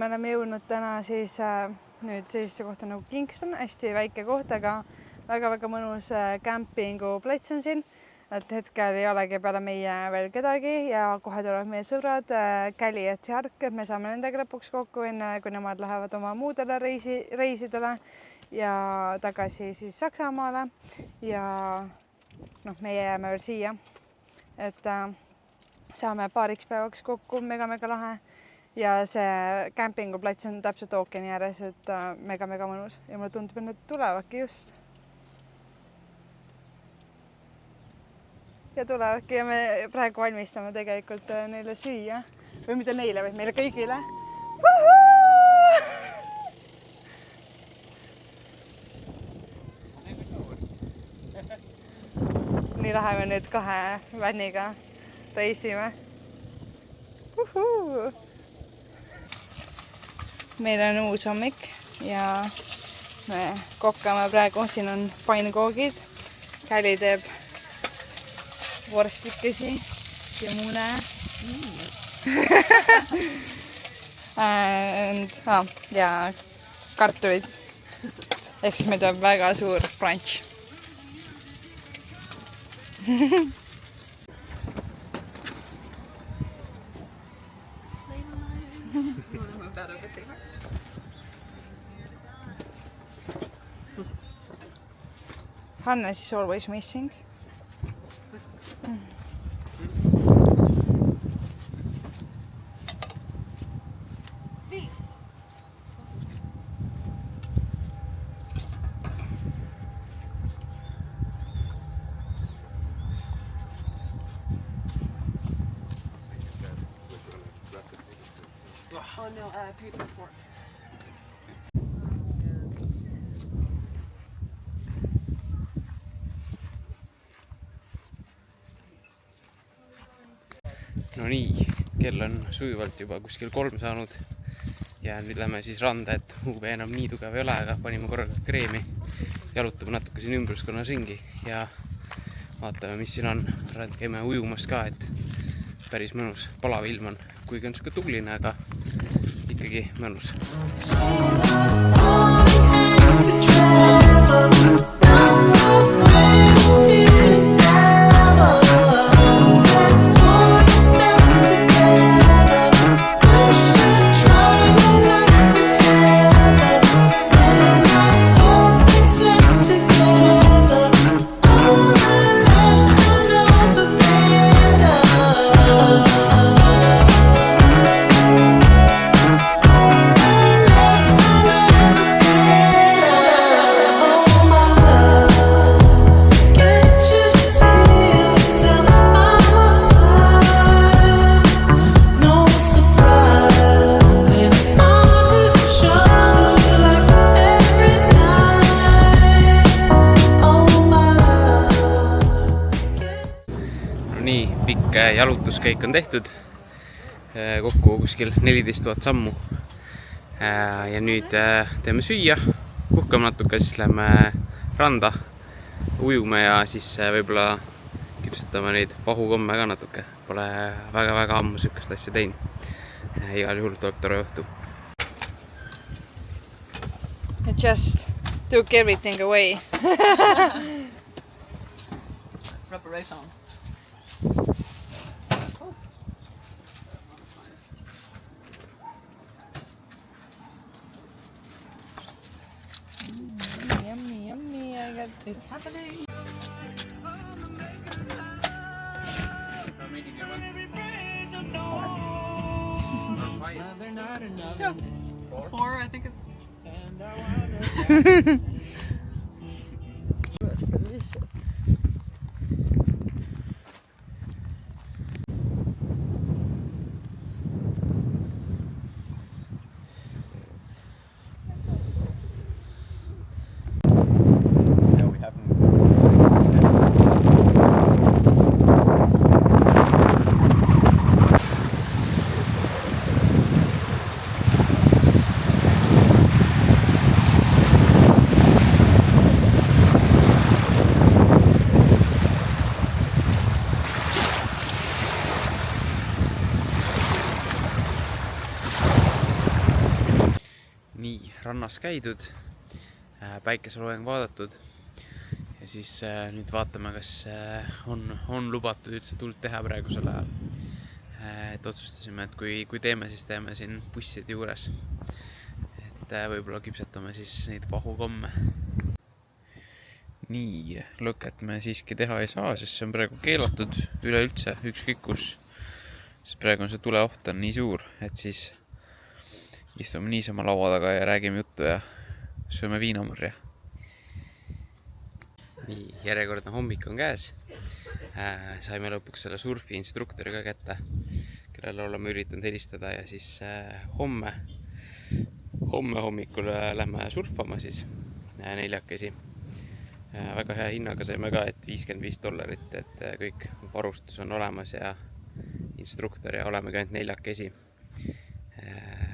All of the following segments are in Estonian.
me oleme jõudnud täna siis nüüd sellisesse kohta nagu Kingston, hästi väike koht, aga väga-väga mõnus kämpinguplats on siin. Et hetkel ei olegi peale meie veel kedagi ja kohe tulevad meie sõbrad Käli ja Tjark, et me saame nendega lõpuks kokku enne, kui nemad lähevad oma muudele reisidele ja tagasi siis Saksamaale ja meie jääme veel siia, et saame paariks päevaks kokku, mega lahe ja see kämpinguplats on täpselt ookeani ääres, et mega mõnus ja mulle tundub, et nad tulevadki just. Ja tulevadki ja me praegu valmistame tegelikult neile süüa või mitte neile, vaid meile kõigile. Nii läheme nüüd 2 vänniga reisime. Meil on uus hommik ja me kokkame praegu, siin on painkoogid. Käli teeb vorstikesi ja mune. Ja kartulid. Ehk siis meil tuleb väga suur brunch. Hannes is always missing. Oh no, paper forks. No nii, kell on sujuvalt juba kuskil 3 saanud ja nüüd lähme siis randa, et UV enam nii tugev ei ole, aga panime korraga kreemi, jalutame natuke siin ümbruskonnas ringi ja vaatame, mis siin on. Käime ujumas ka, et päris mõnus, palav ilm on, kuigi on siuke tuuline, aga ikkagi mõnus. Nii, pikk jalutuskäik on tehtud, kokku kuskil 14 000 sammu ja nüüd teeme süüa, puhkame natuke, siis lähme randa, ujume ja siis võib-olla küpsetame neid pahukomme ka natuke, pole väga ammu sükast asja teinud, igal juhul tuleb tore õhtu. I just took everything away. Reparations. Yummy, I got It's happening. Yeah. 4, I think it's. It's delicious. rannas käidud, päikeseloojang vaadatud ja siis nüüd vaatame, kas on lubatud üldse tuld teha praegusel ajal. Et otsustasime, et kui teeme, siis teeme siin busside juures. Et võib-olla küpsetame siis neid pahukomme. Nii, lõket me siiski teha ei saa, sest see on praegu keelatud üleüldse ükskõik kus. Sest praegu on see tuleoht on nii suur, et siis istume niisama laua taga ja räägime juttu ja sööme viinamurja. Nii, järjekordne hommik on käes. Saime lõpuks selle surfi instruktori ka kätte, kellele oleme üritanud helistada ja siis homme hommikul lähme surfama siis neljakesi. Väga hea hinnaga saime ka, et $55, et kõik varustus on olemas ja instruktor ja olemegi ainult neljakesi.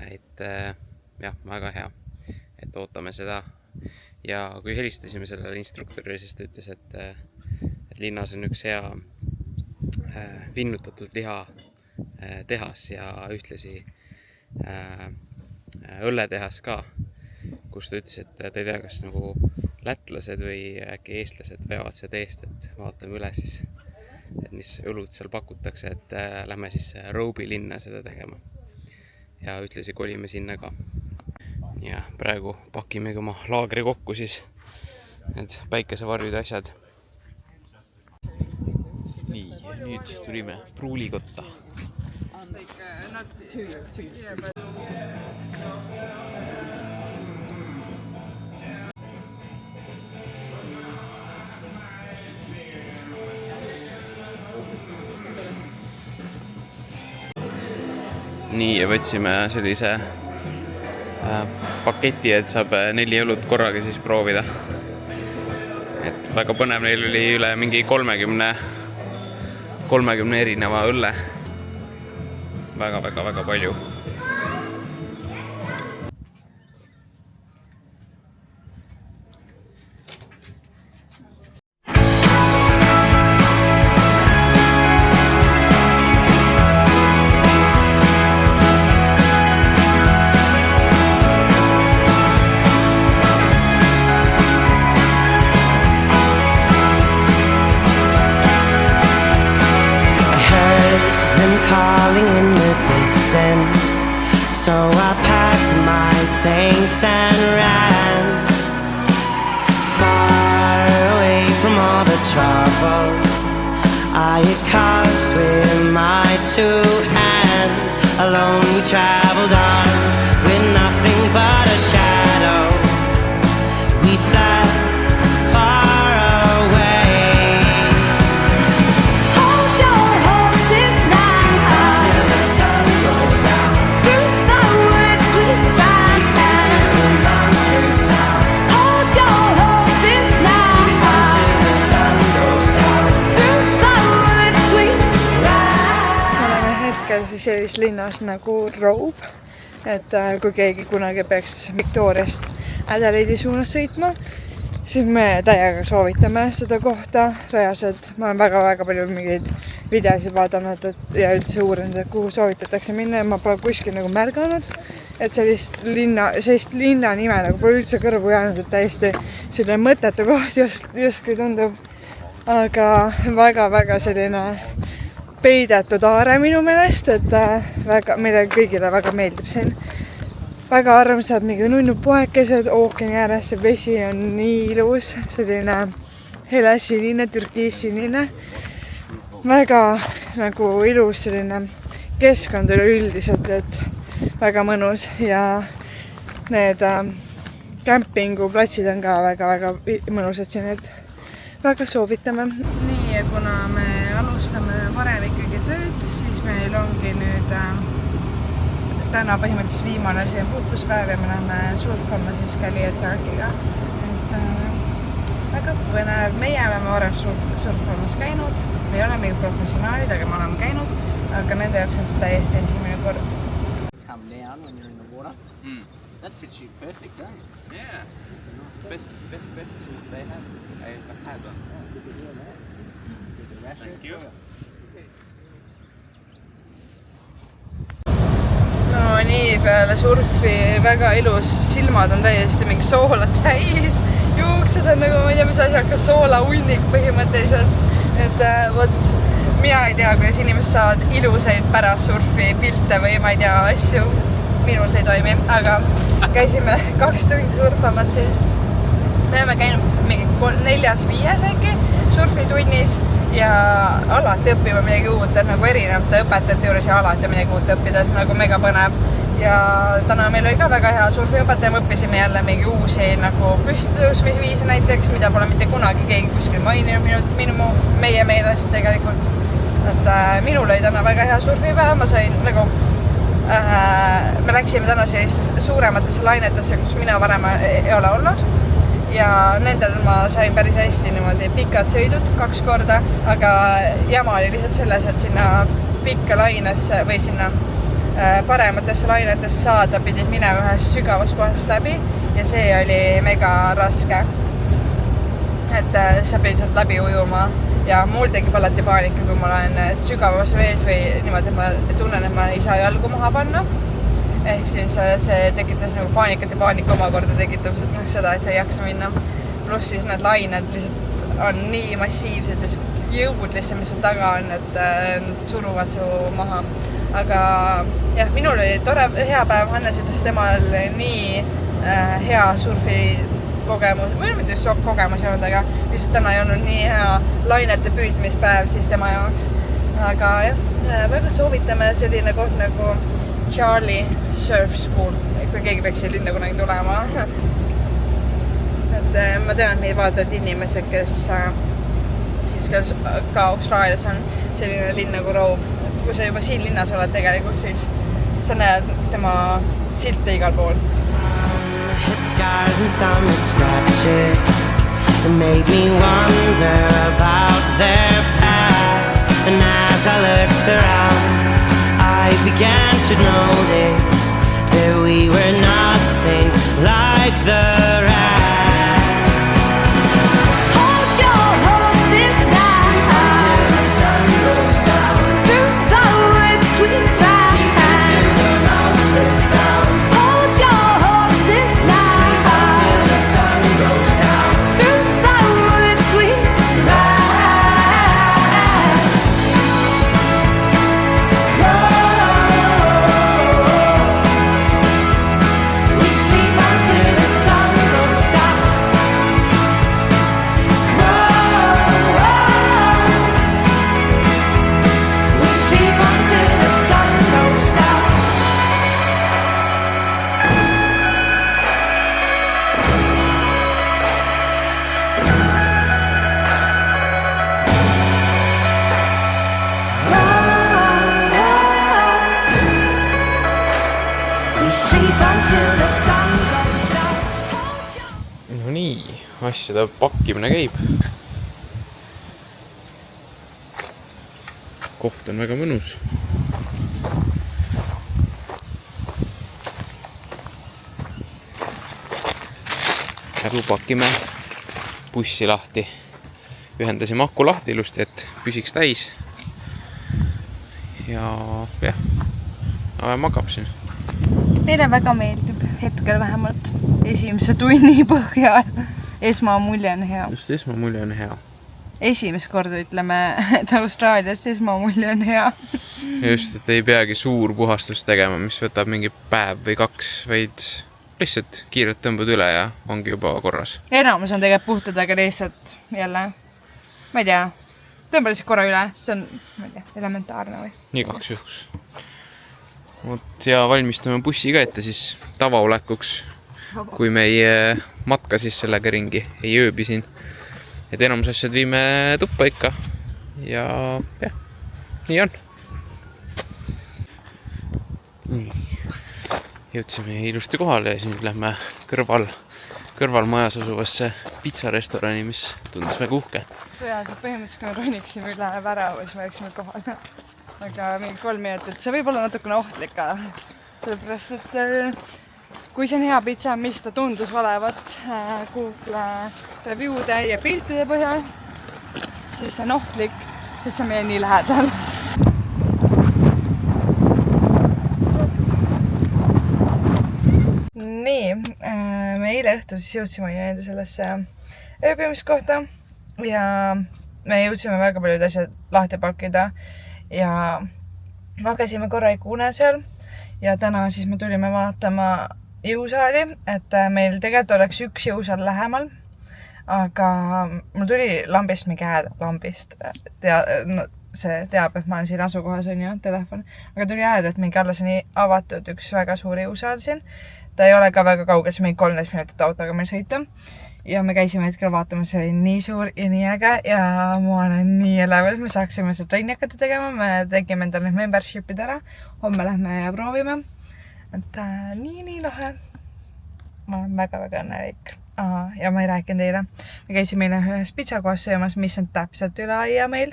Et jah, väga hea, et ootame seda. Ja kui helistasime sellele instruktorile, siis ta ütles, et linnas on üks hea vinnutatud liha tehas ja ühtlasi õlletehas ka, kus ta ütles, et ta ei tea, kas nagu lätlased või äkki eestlased veavad seda eest, et vaatame üle siis, et mis õlut seal pakutakse, et lähme siis Robi linna seda tegema. Ja ühtlasi kolime sinna ka. Ja praegu pakimegi oma laagri kokku siis need päikesevarjud ja asjad. Nii, ja nüüd tulime pruulikotta. Not 2 years, 2 years. Yeah, but... Nii, ja võtsime sellise paketi, et saab 4 õlut korraga siis proovida. Et väga põnev, neil oli üle mingi 30 erineva õlle. Väga palju. So I packed my things and ran far away from all the trouble I had caused with my 2 hands. Alone we traveled on with nothing but a shadow. We fled far away. Hold your horses now. Sleep until the sun goes down. Sellises linnas nagu Robe, et kui keegi kunagi peaks Victoriast Adelaide'i suunas sõitma, siis me täiega soovitame seda kohta. Reaalselt ma olen väga palju mingeid videosid vaadanud ja üldse uurinud, et kuhu soovitatakse minna ja ma pole kuskil nagu märganud, et sellist linna nime nagu pole üldse kõrvu jäänud, et täiesti selline mõttetu koht justkui tundub, aga väga selline peidetud aare minu meelest, et meile kõigile väga meeldib siin. Väga armsad mingi nunnupoekesed ookeani ääres, see vesi on nii ilus, selline helesinine, türkiissinine. Väga nagu ilus selline keskkond üleüldiselt, et väga mõnus ja need kämpinguplatsid on ka väga mõnusad siin, et väga soovitame. Nii, ja kuna me alustame varem ikkagi tööd, siis meil ongi nüüd täna põhimõtteliselt viimane siin puhkuspäev ja me läheme surfama siis Galiatarkiga. Väga põnev. Meie oleme varem surfamas käinud. Me ei ole mingi professionaalid, aga me oleme käinud, aga nende jaoks on see täiesti esimene kord. Come down when you're in the water. That fits you perfect, don't it? Yeah. Best wetsuit they have. I've had one. Thank you. No nii, peale surfi väga ilus, silmad on täiesti mingi soola täis, juuksed on nagu, ma ei tea, mis asi, aga soolahunnik põhimõtteliselt. Et vot, mina ei tea, kuidas inimesed saavad ilusaid pärast surfi pilte või ma ei tea, asju. Minul see ei toimi, aga käisime 2 tundi surfamas, siis me oleme käinud mingi 4-5 äkki surfitunnis ja alati õppima midagi uut, et nagu erinevate õpetajate juures ja alati midagi uut õppida, et nagu mega põnev. Ja täna meil oli ka väga hea surfiõpetaja, me õppisime jälle mingi uusi nagu püstitõusmisviisi näiteks, mida pole mitte kunagi keegi kuskil maininud meie meelest tegelikult. Et minul oli täna väga hea surfipäev, ma sain nagu me läksime täna sellistesse suurematesse lainetesse, kus mina varem ei ole olnud ja nendel ma sain päris hästi niimoodi pikad sõidud 2 korda, aga jama oli lihtsalt selles, et sinna pikka lainesse või sinna parematesse lainetesse saada pidid minema ühest sügavast kohast läbi ja see oli mega raske. Et sa pidid sealt läbi ujuma ja mul tekib alati paanika, kui ma olen sügavas vees või niimoodi, et ma tunnen, et ma ei saa jalgu maha panna. Ehk siis see tekitas nagu paanikat ja paanika omakorda tekitab seda, et sa ei jaksa minna. Pluss siis need lained lihtsalt on nii massiivsed ja jõud lihtsalt, mis seal taga on, et suruvad su maha. Aga jah, minul oli tore, hea päev, Hannes ütles, temal nii hea surfi kogemus, või mitte just kogemus ei olnud, aga lihtsalt täna ei olnud nii hea lainete püüdmispäev siis tema jaoks. Aga jah, väga soovitame selline koht nagu Charlie Surf School, kui keegi peaks siia linna kunagi tulema. Et ma tean, et meid vaatavad inimesed, kes siis ka Austraalias on selline linn nagu Robe. Kui sa juba siin linnas oled tegelikult, siis sa näed tema silte igal pool. Hit scars and some hit scratches that made me wonder about their past. And as I looked around, I began to notice that we were nothing like the rest. Hold your horses now until the sun goes down. Through the woods sweet ride till the mountains sound. Hold your horses now until the sun goes down. Through the woods sweet ride. We sleep until the sun goes down. We sleep until the sun goes down. We sleep until the sun goes down. No nii, asjade pakkimine käib. Koht on väga mõnus. Äru pakime bussi lahti. Ühendasime aku lahti ilusti, et püsiks täis. Ja jah, magab siin. Meile väga meeldib hetkel vähemalt esimese tunni põhjal. Esmamulje on hea. Just esmamulje on hea. Esimest korda ütleme, et Austraalias esmamulje on hea. Just, et ei peagi suur puhastus tegema, mis võtab mingi päev või 2, vaid lihtsalt kiirelt tõmbad üle ja ongi juba korras. Enamus on tegelikult puhtad, aga lihtsalt jälle, ma ei tea, tõmba lihtsalt korra üle. See on, ma ei tea, elementaarne või? Nii 2 juhuks. Ja valmistame bussi ka ette siis tavaolekuks, kui me ei matka siis sellega ringi, ei ööbi siin. Et enamus asjad viime tuppa ikka ja jah, nii on. Jõudsime ilusti kohale ja nüüd lähme kõrval majas asuvasse pitsarestorani, mis tundus väga uhke. Tõenäoliselt põhimõtteliselt, kui me roniksime üle värava, siis me läksime kohale. Aga mingi 3 minutit, see võib olla natukene ohtlik ka. Sellepärast, et kui see on hea pitsa, mis ta tundus olevat Google review'de ja piltide põhjal, siis see on ohtlik, sest see on meie nii lähedal. me eile õhtul siis jõudsime nii-öelda sellesse ööbimiskohta ja me jõudsime väga paljud asjad lahti pakkida ja magasime korraliku une seal ja täna siis me tulime vaatama jõusaali, et meil tegelikult oleks üks jõusaal lähemal, aga mul tuli lambist mingi hääl lambist, see teab, et ma olen siin asukohas, on ju, telefon, aga tuli hääl, et mingi alles on avatud üks väga suur jõusaal siin. Ta ei ole ka väga kaugel, see mingi 13 minutit autoga meil sõita ja me käisime hetkel vaatama, see oli nii suur ja nii äge ja ma olen nii elevil, et me saaksime seda trenni hakata tegema, me tegime endale need membership'id ära, homme lähme ja proovime. Et nii lahe. Ma olen väga-väga õnnelik. Ja ma ei rääkinud eile. Me käisime eile ühes pitsakohas söömas, mis on täpselt üle aia meil.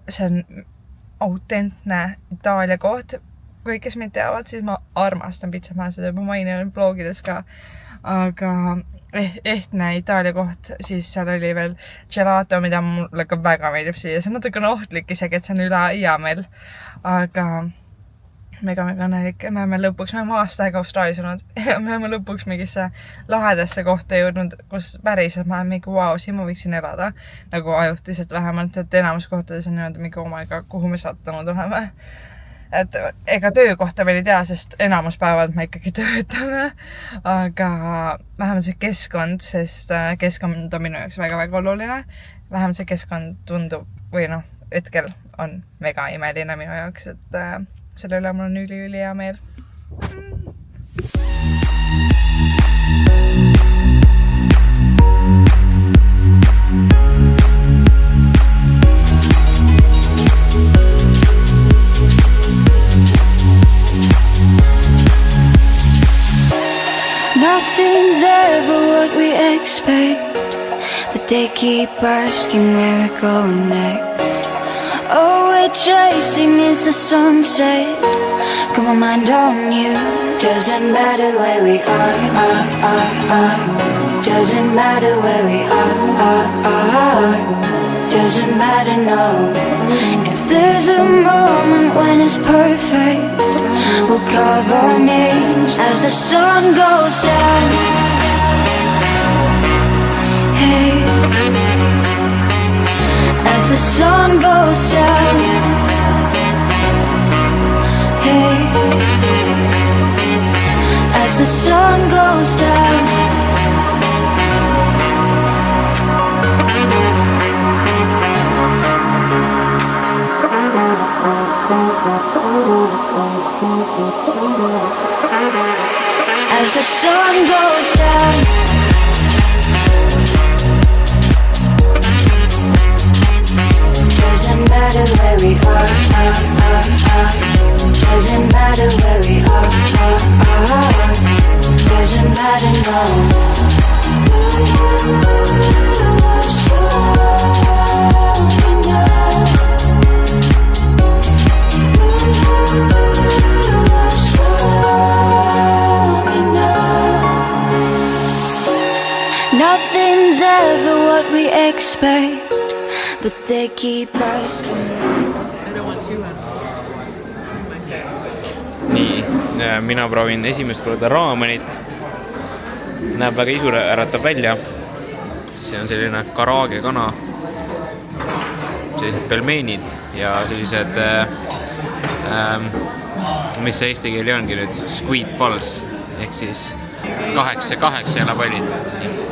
See on autentne Itaalia koht. Kõik, kes mind teavad, siis ma armastan pitsa. Ma seda juba maininud blogides ka. Aga ehtne Itaalia koht, siis seal oli veel gelato, mida mulle ka väga meeldib siia. See on natukene ohtlik isegi, et see on üle aia meil. Aga mega õnnelik. Me oleme lõpuks, me oleme aasta aega Austraalias olnud ja me oleme lõpuks mingisse lahedasse kohta jõudnud, kus päriselt ma olen mingi wow, siin ma võiksin elada nagu ajutiselt vähemalt, et enamus kohtades on niimoodi mingi omaga, kuhu me sattunud oleme. Et ega töökohta veel ei tea, sest enamus päevad me ikkagi töötame, aga vähemalt see keskkond, sest keskkond on minu jaoks väga-väga oluline. Vähemalt see keskkond tundub või hetkel on mega imeline minu jaoks, et selle üle mul on üli hea meel. Nothing's ever what we expect, but they keep asking where we're going next. All we're chasing is the sunset. Got my mind on you. Doesn't matter where we are. Doesn't matter where we are. Doesn't matter, no. If there's a moment when it's perfect, we'll carve our names as the sun goes down. Hey, as the sun goes down. Hey, as the sun goes down. As the sun goes down. Doesn't matter where we are. Doesn't matter where we are. Doesn't matter, no. Nothing's ever what we expect, but they keep asking. I don't want to Nii, mina proovin esimest korda raamenit. Näeb väga isu äratab välja. See on selline karaage kana. Sellised pelmeenid ja sellised, mis see eesti keeli ongi nüüd, squid balls, ehk siis kaheksa jalapallid.